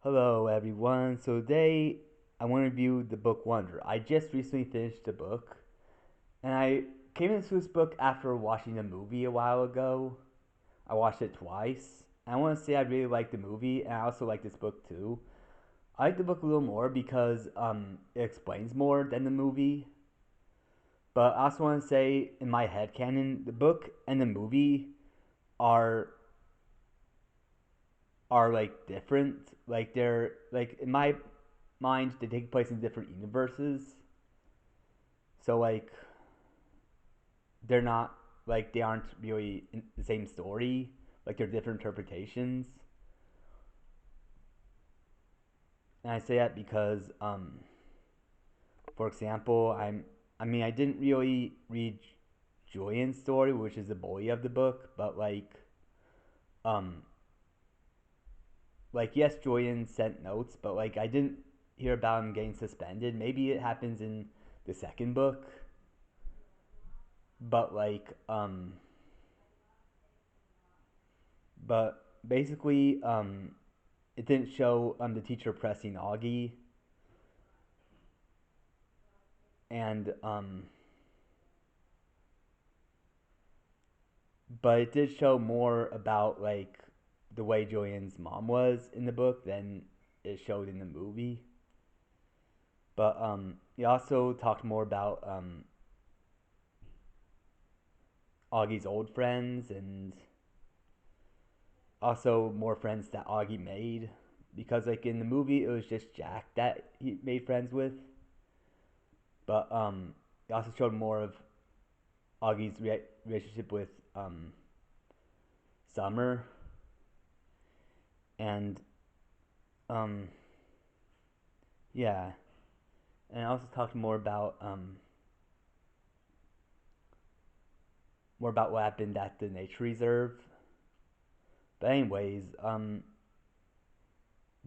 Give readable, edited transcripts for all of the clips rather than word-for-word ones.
Hello, everyone. So today I want to review the book Wonder. I just recently finished the book, and I came into this book after watching the movie a while ago. I watched it twice. And I want to say I really liked the movie, and I also like this book too. I like the book a little more because it explains more than the movie. But I also want to say, in my head canon, the book and the movie are are like different. Like they're like in my mind they take place in different universes. So like they're not like they aren't really in the same story. Like they're different interpretations. And I say that because for example, I didn't really read Julian's story, which is the bully of the book, but um yes, Julian sent notes, but like I didn't hear about him getting suspended. Maybe it happens in the second book, but but basically it didn't show the teacher pressing Augie, and but it did show more about like the way Julian's mom was in the book than it showed in the movie. But he also talked more about Augie's old friends and also more friends that Augie made, because like in the movie it was just Jack that he made friends with, but it also showed more of Augie's relationship with Summer, and um yeah, and I also talked more about what happened at the nature reserve. But anyways,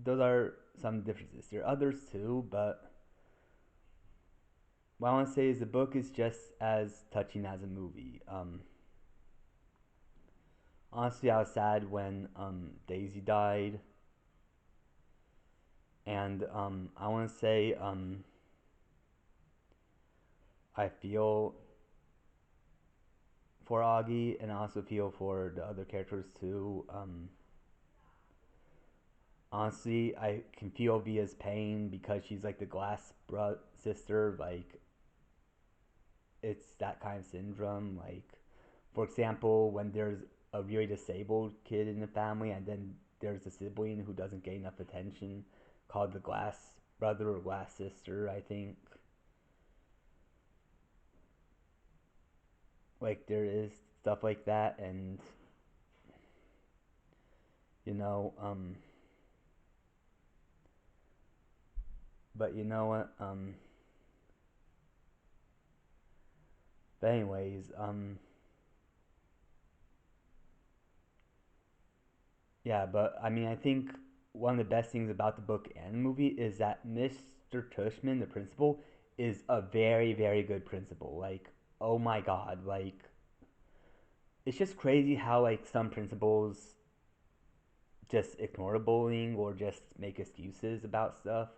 those are some differences. There are others too, but what I want to say is the book is just as touching as a movie. Honestly, I was sad when Daisy died, and I want to say I feel for Augie, and I also feel for the other characters too. Honestly, I can feel Via's pain because she's like the sister. Like it's that kind of syndrome. Like for example, when there's a really disabled kid in the family, and then there's a sibling who doesn't get enough attention, called the glass brother or glass sister, I think. Like there is stuff like that, and you know, but you know what, but anyways, yeah, but I mean, I think one of the best things about the book and movie is that Mr. Tushman, the principal, is a very, very good principal. Like, oh my god, like, it's just crazy how, like, some principals just ignore the bullying or just make excuses about stuff.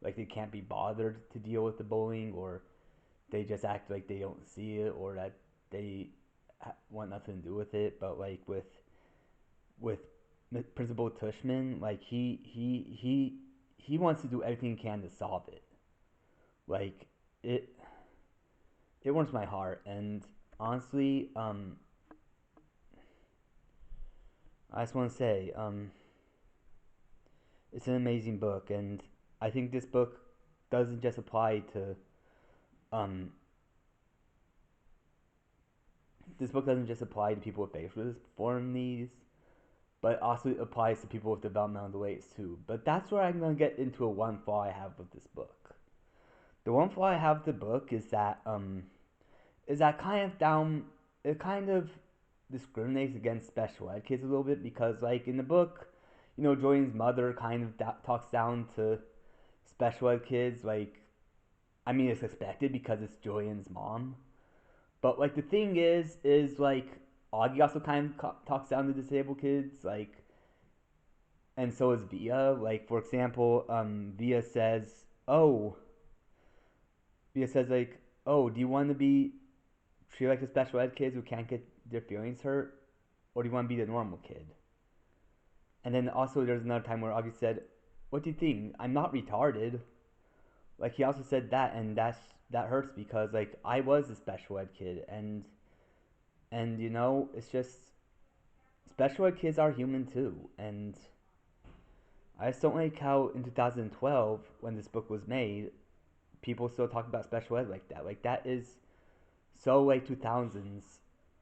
Like, they can't be bothered to deal with the bullying, or they just act like they don't see it, or that they want nothing to do with it. But, like, with Principal Tushman, like he wants to do everything he can to solve it. Like it it warms my heart, and honestly, I just want to say, it's an amazing book, and I think this book doesn't just apply to um this book doesn't just apply to people with facial disform needs, but it also applies to people with developmental delays too. But that's where I'm gonna get into a one flaw I have with this book. The one flaw I have with the book is that kind of down it kind of discriminates against special ed kids a little bit, because like in the book, Jordan's mother kind of talks down to special ed kids. Like, I mean, it's expected because it's Julian's mom, but like the thing is like Augie also kind of talks down to disabled kids. Like and so is Via. Like for example, oh, Via says like, oh, do you want to be treated like the special ed kids who can't get their feelings hurt, or do you want to be the normal kid? And then also there's another time where August said, "What do you think? I'm not retarded." Like he also said that, and that hurts because like I was a special ed kid, and it's just special ed kids are human too, and I just don't like how in 2012 when this book was made, people still talk about special ed like that. Like that is so like 2000s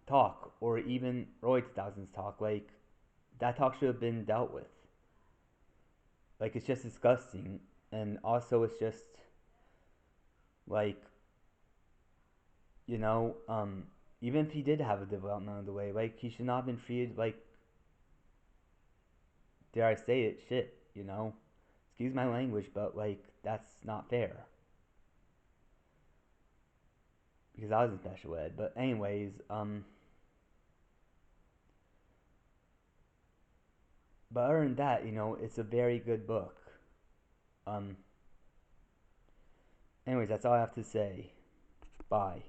talk or even early 2000s talk. Like that talk should have been dealt with. Like it's just disgusting, and also it's just like you know even if he did have a developmental delay, like he should not have been treated like, dare I say it, shit. Excuse my language, but like that's not fair because I was in special ed. But anyways, but other than that, it's a very good book. Um, anyways, that's all I have to say. Bye.